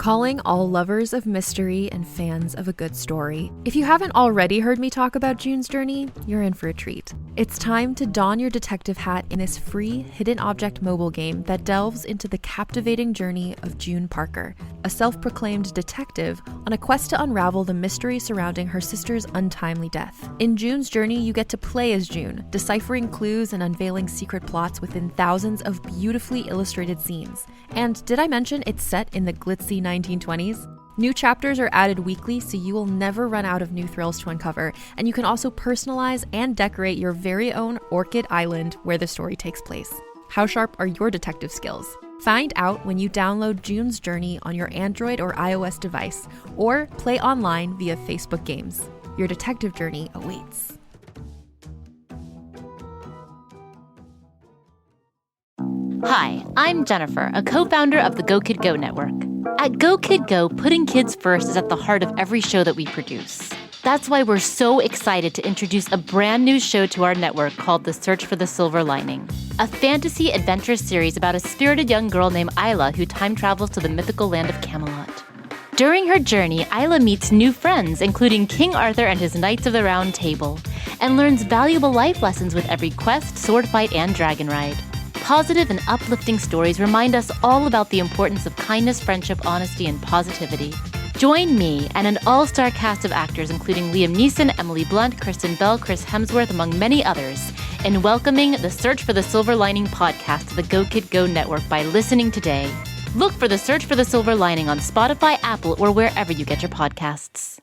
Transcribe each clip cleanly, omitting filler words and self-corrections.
Calling all lovers of mystery and fans of a good story. If you haven't already heard me talk about June's Journey, you're in for a treat. It's time to don your detective hat in this free hidden object mobile game that delves into the captivating journey of June Parker, a self-proclaimed detective on a quest to unravel the mystery surrounding her sister's untimely death. In June's Journey, you get to play as June, deciphering clues and unveiling secret plots within thousands of beautifully illustrated scenes. And did I mention it's set in the glitzy 1920s? New chapters are added weekly, so you will never run out of new thrills to uncover, and you can also personalize and decorate your very own Orchid Island where the story takes place. How sharp are your detective skills? Find out when you download June's Journey on your Android or iOS device, or play online via Facebook Games. Your detective journey awaits. Hi, I'm Jennifer, a co-founder of the Go Kid Go network. At Go Kid Go, putting kids first is at the heart of every show that we produce. That's why we're so excited to introduce a brand new show to our network called The Search for the Silver Lining, a fantasy adventure series about a spirited young girl named Isla who time travels to the mythical land of Camelot. During her journey, Isla meets new friends, including King Arthur and his Knights of the Round Table, and learns valuable life lessons with every quest, sword fight, and dragon ride. Positive and uplifting stories remind us all about the importance of kindness, friendship, honesty, and positivity. Join me and an all-star cast of actors including Liam Neeson, Emily Blunt, Kristen Bell, Chris Hemsworth, among many others, in welcoming the Search for the Silver Lining podcast to the Go Kid Go network by listening today. Look for the Search for the Silver Lining on Spotify, Apple, or wherever you get your podcasts.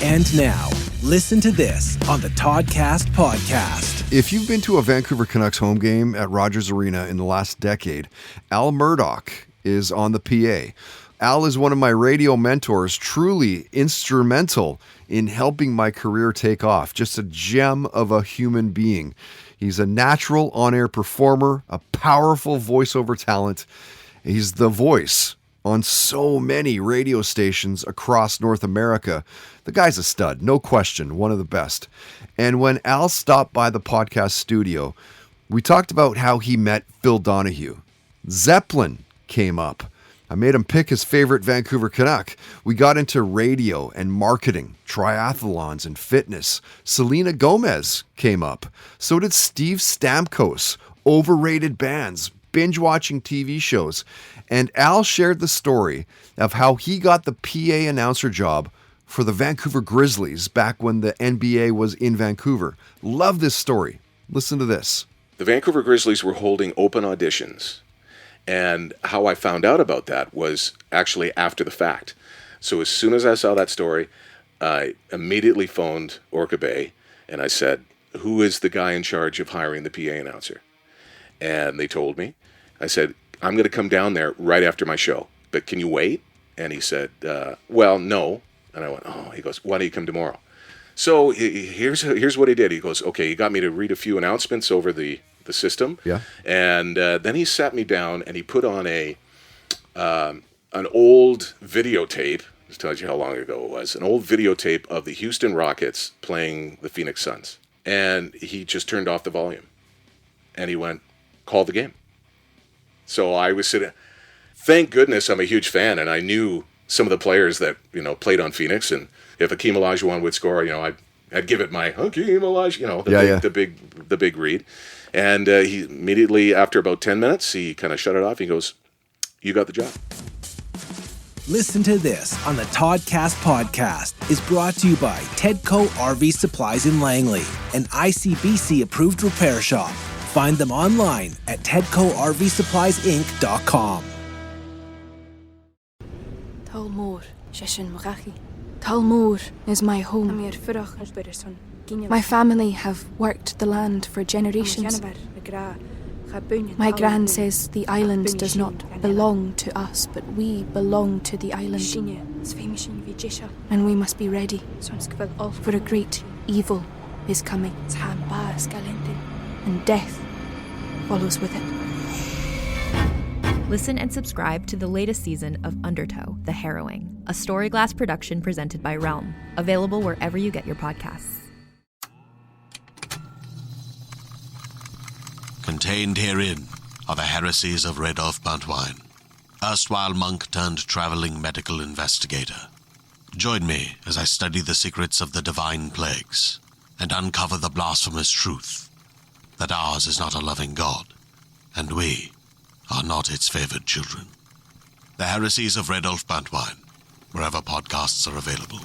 And now, listen to this on the Toddcast podcast. If you've been to a Vancouver Canucks home game at Rogers Arena in the last decade, Al Murdoch is on the PA. Al is one of my radio mentors, truly instrumental in helping my career take off. Just a gem of a human being. He's a natural on-air performer, a powerful voiceover talent. He's the voice on so many radio stations across North America. The guy's a stud, no question, one of the best. And when Al stopped by the podcast studio, we talked about how he met Phil Donahue. Zeppelin came up. I made him pick his favorite Vancouver Canuck. We got into radio and marketing, triathlons and fitness. Selena Gomez came up. So did Steve Stamkos, overrated bands, binge-watching TV shows. And Al shared the story of how he got the PA announcer job for the Vancouver Grizzlies back when the NBA was in Vancouver. Love this story. Listen to this. The Vancouver Grizzlies were holding open auditions. And how I found out about that was actually after the fact. So as soon as I saw that story, I immediately phoned Orca Bay and I said, who is the guy in charge of hiring the PA announcer? And they told me. I said, I'm going to come down there right after my show, but can you wait? And he said, well, no. And I went, oh, he goes, why don't you come tomorrow? So here's what he did. He goes, okay, he got me to read a few announcements over the system. Yeah. And then he sat me down and he put on an old videotape. This tells you how long ago it was. An old videotape of the Houston Rockets playing the Phoenix Suns. And he just turned off the volume. And he went, call the game. So I was sitting, thank goodness I'm a huge fan, and I knew some of the players that, played on Phoenix, and if Hakeem Olajuwon would score, I'd give it my Hakeem Olajuwon, the big read. And he immediately, after about 10 minutes, he kind of shut it off. He goes, you got the job. Listen to this on the Toddcast podcast is brought to you by Tedco RV Supplies in Langley, an ICBC-approved repair shop. Find them online at TedcoRVSuppliesInc.com. Talmor, Sheshin Murachi. Talmor is my home. My family have worked the land for generations. My gran says the island does not belong to us, but we belong to the island. And we must be ready, for a great evil is coming, and death follows with it. Listen and subscribe to the latest season of Undertow, The Harrowing, a Storyglass production presented by Realm, available wherever you get your podcasts. Contained herein are the heresies of Redolf Buntwine, erstwhile monk turned traveling medical investigator. Join me as I study the secrets of the divine plagues and uncover the blasphemous truth that ours is not a loving God, and we are not its favored children. The Heresies of Red Ulf Buntwine, wherever podcasts are available.